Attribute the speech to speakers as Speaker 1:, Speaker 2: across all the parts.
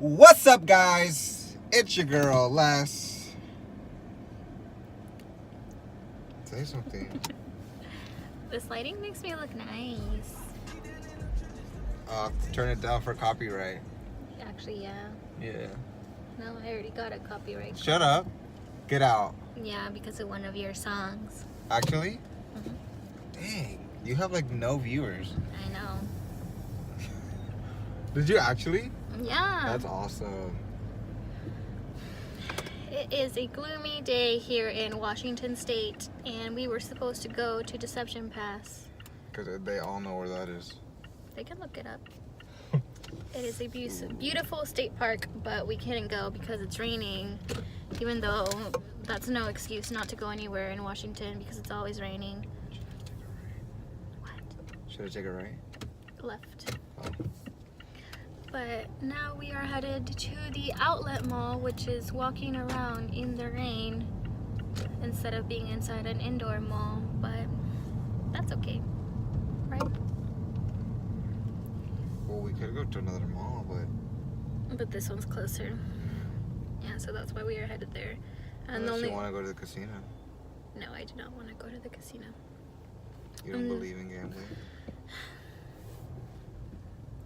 Speaker 1: What's up, guys? It's your girl, Les. Say something.
Speaker 2: This lighting makes me look nice.
Speaker 1: Turn it down for copyright.
Speaker 2: Actually, yeah.
Speaker 1: Yeah.
Speaker 2: No, I already got a copyright.
Speaker 1: Shut up. Get out.
Speaker 2: Yeah, because of one of your songs.
Speaker 1: Actually?
Speaker 2: Mhm.
Speaker 1: Dang. You have like no viewers.
Speaker 2: I know.
Speaker 1: Did you actually?
Speaker 2: Yeah.
Speaker 1: That's awesome.
Speaker 2: It is a gloomy day here in Washington State, and we were supposed to go to Deception Pass.
Speaker 1: Because they all know where that is.
Speaker 2: They can look it up. It is a beautiful state park, but we couldn't go because it's raining, even though that's no excuse not to go anywhere in Washington because it's always raining. What?
Speaker 1: Should I take it right?
Speaker 2: Left.
Speaker 1: Oh.
Speaker 2: But now we are headed to the outlet mall, which is walking around in the rain instead of being inside an indoor mall, but that's okay, right?
Speaker 1: Well, we could go to another mall,
Speaker 2: But this one's closer. Yeah, so that's why we are headed there. And
Speaker 1: unless you want to go to the casino.
Speaker 2: No, I do not want to go to the casino.
Speaker 1: You don't believe in gambling?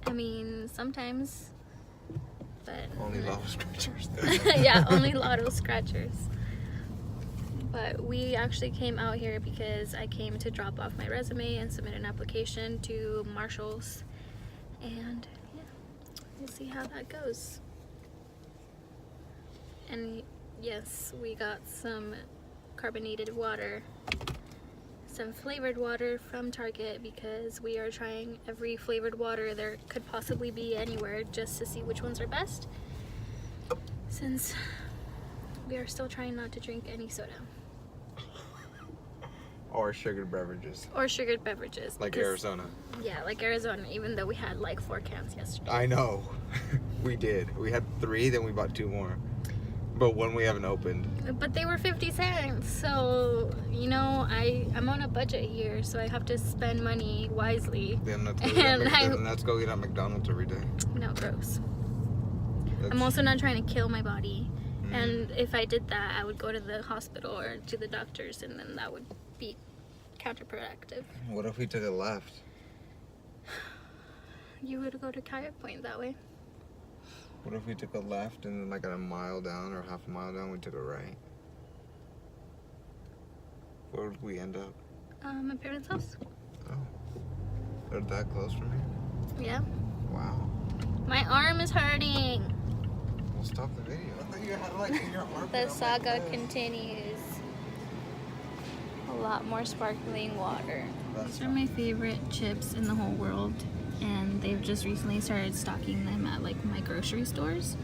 Speaker 2: I mean, sometimes, but
Speaker 1: Only lotto scratchers.
Speaker 2: yeah, only lotto scratchers. But we actually came out here because I came to drop off my resume and submit an application to Marshall's, and yeah, we'll see how that goes. And yes, we got some carbonated water, some flavored water from Target, because we are trying every flavored water there could possibly be anywhere just to see which ones are best, since we are still trying not to drink any soda.
Speaker 1: Or sugared beverages.
Speaker 2: Or sugared beverages.
Speaker 1: Like Arizona.
Speaker 2: Yeah, like Arizona, even though we had like 4 cans yesterday.
Speaker 1: I know. We did. We had 3, then we bought 2 more. But one we haven't opened.
Speaker 2: But they were 50 cents, so, you know, I'm on a budget here, so I have to spend money wisely.
Speaker 1: Then let's go eat at McDonald's every day.
Speaker 2: No, gross. I'm also not trying to kill my body. And if I did that, I would go to the hospital or to the doctors, and then that would be counterproductive.
Speaker 1: What if we took a left?
Speaker 2: You would go to Kayak Point that way.
Speaker 1: What if we took a left and then like a mile down or half a mile down we took a right? Where would we end up?
Speaker 2: My parents' house.
Speaker 1: Oh. They're that close from here?
Speaker 2: Yeah.
Speaker 1: Wow.
Speaker 2: My arm is hurting.
Speaker 1: We'll stop the video. I thought you had like in your arm.
Speaker 2: The saga continues. A lot more sparkling water. These are my favorite chips in the whole world, and they've just recently started stocking them at like my grocery stores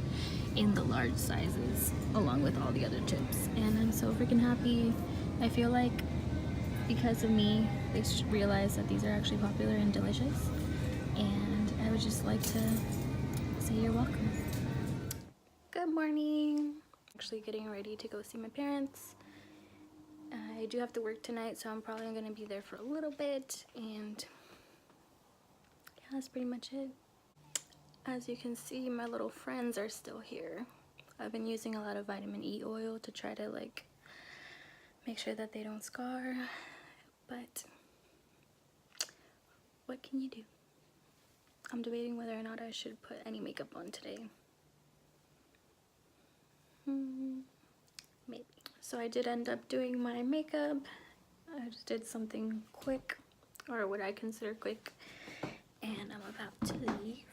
Speaker 2: in the large sizes along with all the other chips, and I'm so freaking happy. I feel like because of me they realized that these are actually popular and delicious, and I would just like to say you're welcome. Good morning. Actually getting ready to go see my parents. I do have to work tonight, so I'm probably going to be there for a little bit, and yeah, that's pretty much it. As you can see, my little friends are still here. I've been using a lot of vitamin E oil to try to like make sure that they don't scar, but what can you do? I'm debating whether or not I should put any makeup on today. Maybe. So I did end up doing my makeup. I just did something quick, or what I consider quick, and I'm about to leave.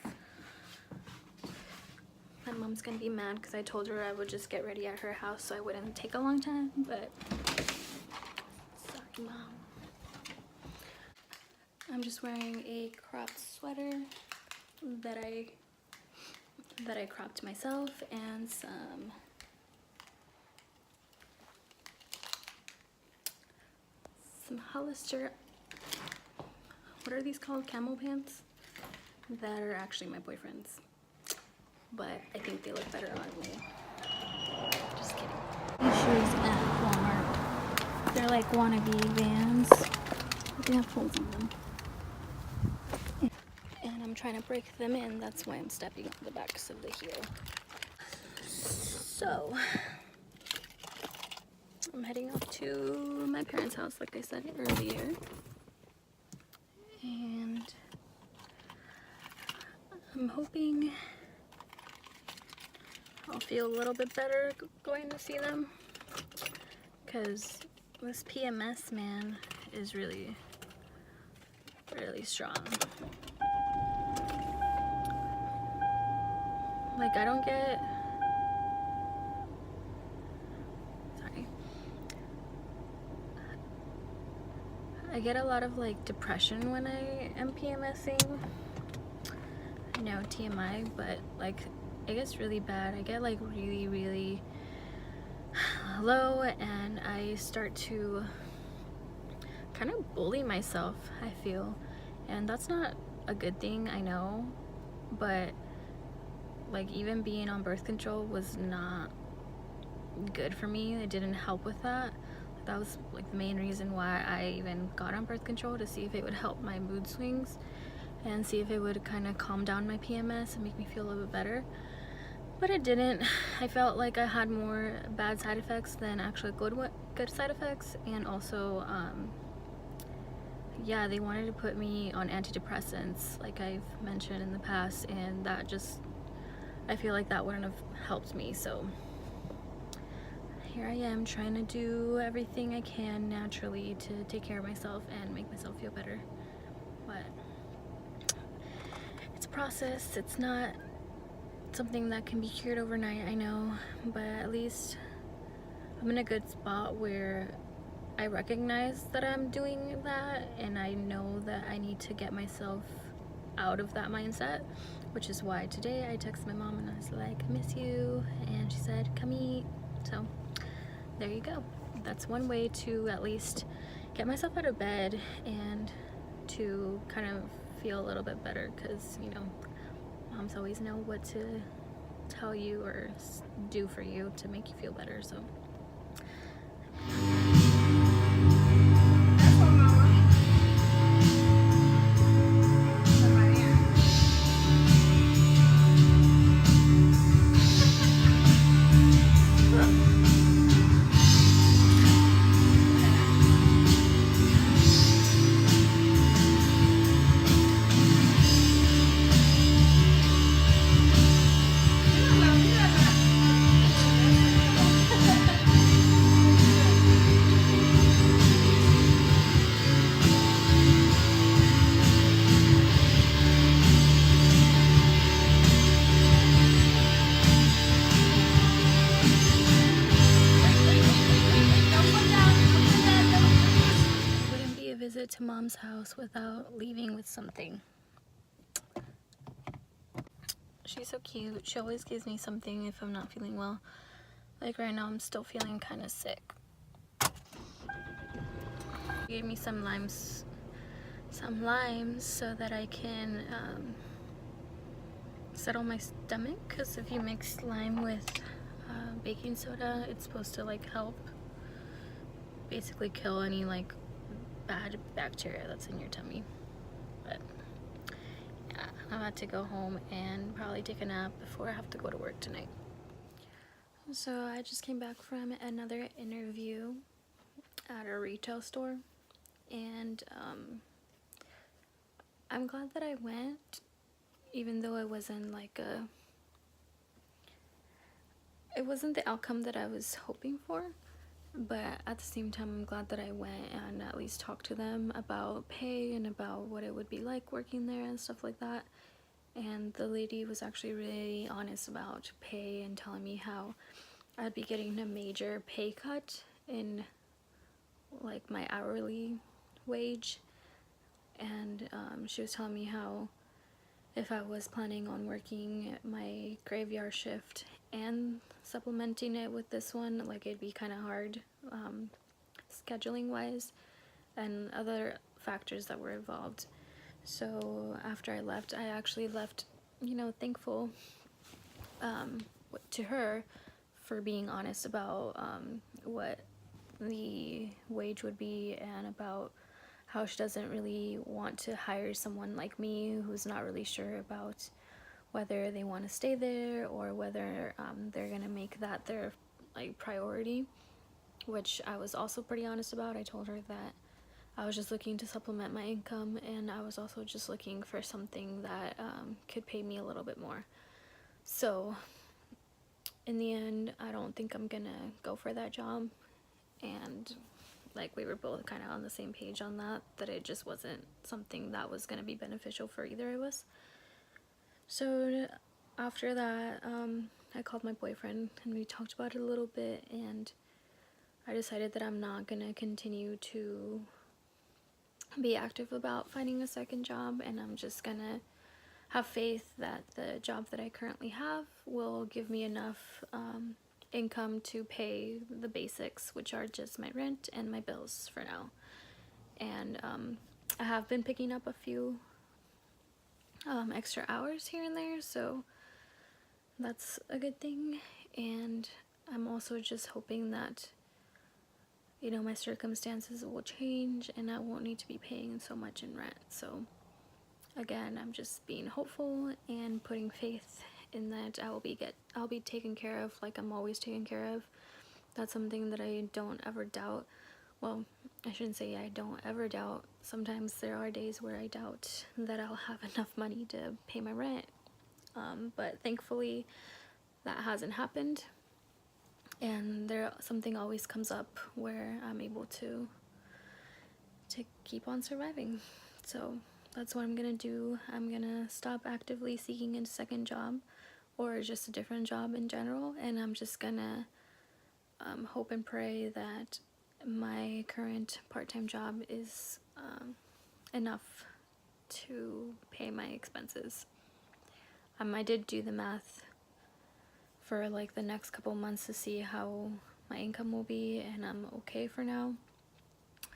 Speaker 2: My mom's gonna be mad because I told her I would just get ready at her house so I wouldn't take a long time, but sorry, Mom. I'm just wearing a cropped sweater that I cropped myself, and some Hollister, what are these called? Camel pants? That are actually my boyfriend's, but I think they look better on me. Just kidding. These shoes at Walmart. They're like wannabe Vans. They have holes in them. And I'm I'm trying to break them in. That's why I'm stepping on the backs of the heel. So I'm heading off to my parents' house, like I said earlier, and I'm hoping I'll feel a little bit better going to see them, because this PMS, man, is really strong. Like, I don't get, sorry, I get a lot of like depression when I am PMSing. I know, TMI, but like it gets really bad. I get like really low, and I start to kind of bully myself, I feel, and that's not a good thing, I know, but like even being on birth control was not good for me. It didn't help with that. That was like the main reason why I even got on birth control, to see if it would help my mood swings and see if it would kind of calm down my PMS and make me feel a little bit better. But it didn't. I felt like I had more bad side effects than actually good side effects. And also yeah, they wanted to put me on antidepressants, like I've mentioned in the past, and that just, I feel like that wouldn't have helped me. So here I am trying to do everything I can naturally to take care of myself and make myself feel better. But it's a process. It's not something that can be cured overnight, I know, but at least I'm in a good spot where I recognize that I'm doing that, and I know that I need to get myself out of that mindset, which is why today I texted my mom and I was like, I miss you, and she said, come eat. So there you go. That's one way to at least get myself out of bed and to kind of feel a little bit better, because, you know, moms always know what to tell you or do for you to make you feel better. So visit to mom's house without leaving with something. She's so cute. She always gives me something if I'm not feeling well. Like right now I'm still feeling kind of sick. She gave me some limes so that I can settle my stomach, because if you mix lime with baking soda, it's supposed to like help basically kill any like bad bacteria that's in your tummy. But yeah, I'm about to go home and probably take a nap before I have to go to work tonight. So I just came back from another interview at a retail store, and I'm glad that I went, even though it wasn't like it wasn't the outcome that I was hoping for. But at the same time, I'm glad that I went and at least talked to them about pay and about what it would be like working there and stuff like that. And the lady was actually really honest about pay and telling me how I'd be getting a major pay cut in like my hourly wage. And she was telling me how if I was planning on working my graveyard shift and supplementing it with this one, like it'd be kind of hard scheduling wise and other factors that were involved. So after I left, I actually left, you know, thankful to her for being honest about what the wage would be and about how she doesn't really want to hire someone like me who's not really sure about whether they want to stay there or whether they're gonna make that their like priority, which I was also pretty honest about. I told her that I was just looking to supplement my income, and I was also just looking for something that could pay me a little bit more. So in the end, I don't think I'm gonna go for that job, and like we were both kind of on the same page on that it just wasn't something that was gonna be beneficial for either of us. So after that, I called my boyfriend and we talked about it a little bit, and I decided that I'm not gonna continue to be active about finding a second job, and I'm just gonna have faith that the job that I currently have will give me enough income to pay the basics, which are just my rent and my bills for now. And I have been picking up a few extra hours here and there, so that's a good thing. And I'm also just hoping that, you know, my circumstances will change and I won't need to be paying so much in rent. So again, I'm just being hopeful and putting faith in that I'll be taken care of like I'm always taken care of. That's something that I don't ever doubt. Well, I shouldn't say I don't ever doubt. Sometimes there are days where I doubt that I'll have enough money to pay my rent. But thankfully that hasn't happened. And something always comes up where I'm able to keep on surviving. So that's what I'm gonna do. I'm gonna stop actively seeking a second job or just a different job in general, and I'm just gonna hope and pray that my current part-time job is enough to pay my expenses. I did do the math for like the next couple months to see how my income will be, and I'm okay for now.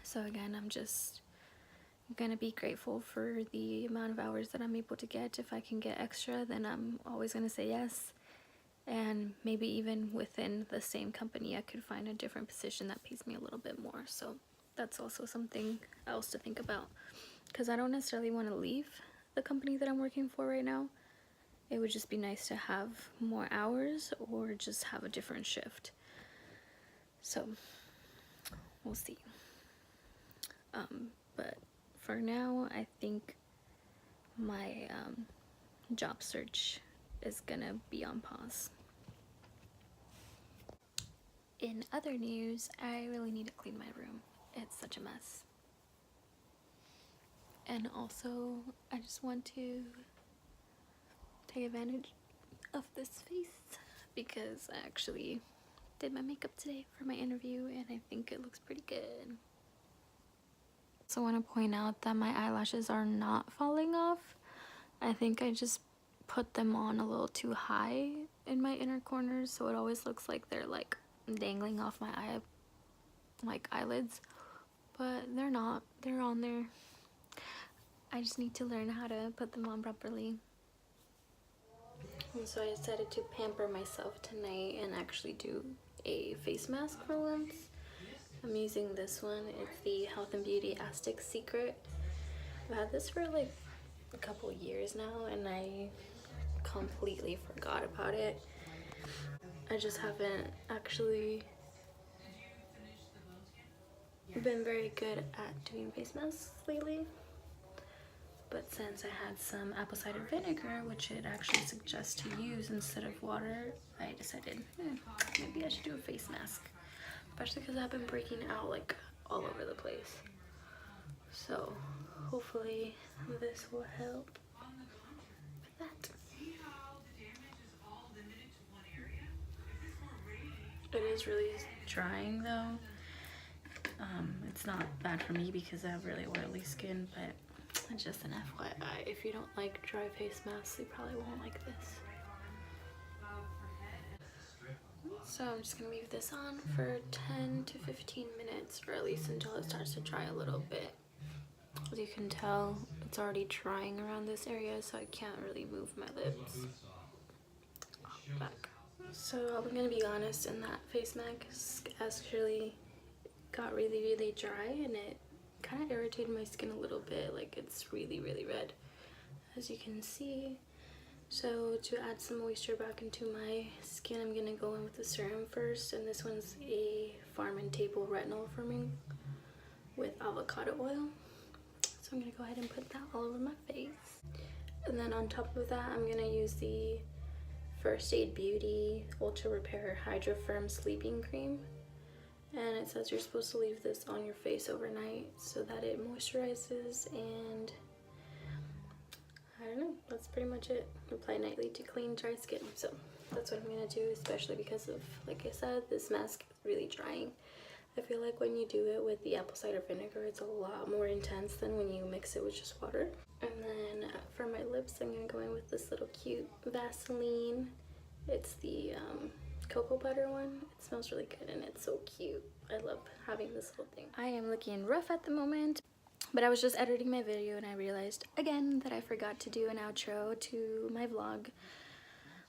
Speaker 2: So again, I'm just gonna be grateful for the amount of hours that I'm able to get. If I can get extra, then I'm always gonna say yes. And maybe even within the same company I could find a different position that pays me a little bit more. So that's also something else to think about, because I don't necessarily want to leave the company that I'm working for right now. It would just be nice to have more hours or just have a different shift. So we'll see. But for now, I think my job search is gonna be on pause. In other news, I really need to clean my room. It's such a mess. And also, I just want to take advantage of this face because I actually did my makeup today for my interview and I think it looks pretty good. So I want to point out that my eyelashes are not falling off. I think I just put them on a little too high in my inner corners, so it always looks like they're like dangling off my eyelids, but they're not. They're on there. I just need to learn how to put them on properly. And so I decided to pamper myself tonight and actually do a face mask for once. I'm using this one. It's the Health and Beauty Aztec Secret. I've had this for like a couple years now and I completely forgot about it. I just haven't actually been very good at doing face masks lately. But since I had some apple cider vinegar, which it actually suggests to use instead of water, I decided maybe I should do a face mask. Especially because I've been breaking out like all over the place. So hopefully this will help with that. It is really drying though. It's not bad for me because I have really oily skin, but just an FYI, if you don't like dry face masks, you probably won't like this. So I'm just gonna leave this on for 10 to 15 minutes, or at least until it starts to dry a little bit. As you can tell, it's already drying around this area, so I can't really move my lips. Back. So I'm gonna be honest, and that face mask actually got really dry and it
Speaker 3: kind of irritated my skin a little bit. Like, it's really, really red, as you can see. So to add some moisture back into my skin, I'm gonna go in with the serum first, and this one's a Farm and Table retinol firming with avocado oil. So I'm gonna go ahead and put that all over my face. And then on top of that, I'm gonna use the First Aid Beauty Ultra Repair Hydra Firm Sleeping Cream. And it says you're supposed to leave this on your face overnight so that it moisturizes, and I don't know, that's pretty much it. Apply nightly to clean dry skin. So that's what I'm gonna do, especially because of, like I said, this mask is really drying. I feel like when you do it with the apple cider vinegar, it's a lot more intense than when you mix it with just water. And then for my lips, I'm gonna go in with this little cute Vaseline. It's the cocoa butter one. It smells really good and it's so cute. I love having this little thing. I am looking rough at the moment, but I was just editing my video and I realized again that I forgot to do an outro to my vlog.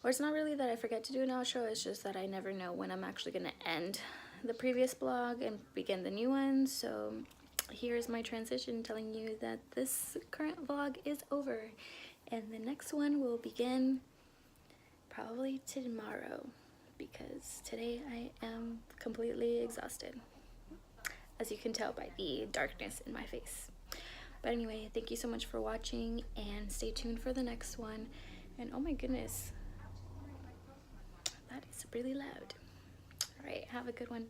Speaker 3: Or it's not really that I forget to do an outro, it's just that I never know when I'm actually gonna end the previous vlog and begin the new one. So here's my transition telling you that this current vlog is over and the next one will begin probably tomorrow, because today I am completely exhausted, as you can tell by the darkness in my face. But anyway, thank you so much for watching and stay tuned for the next one. And oh my goodness, that is really loud. All right, have a good one.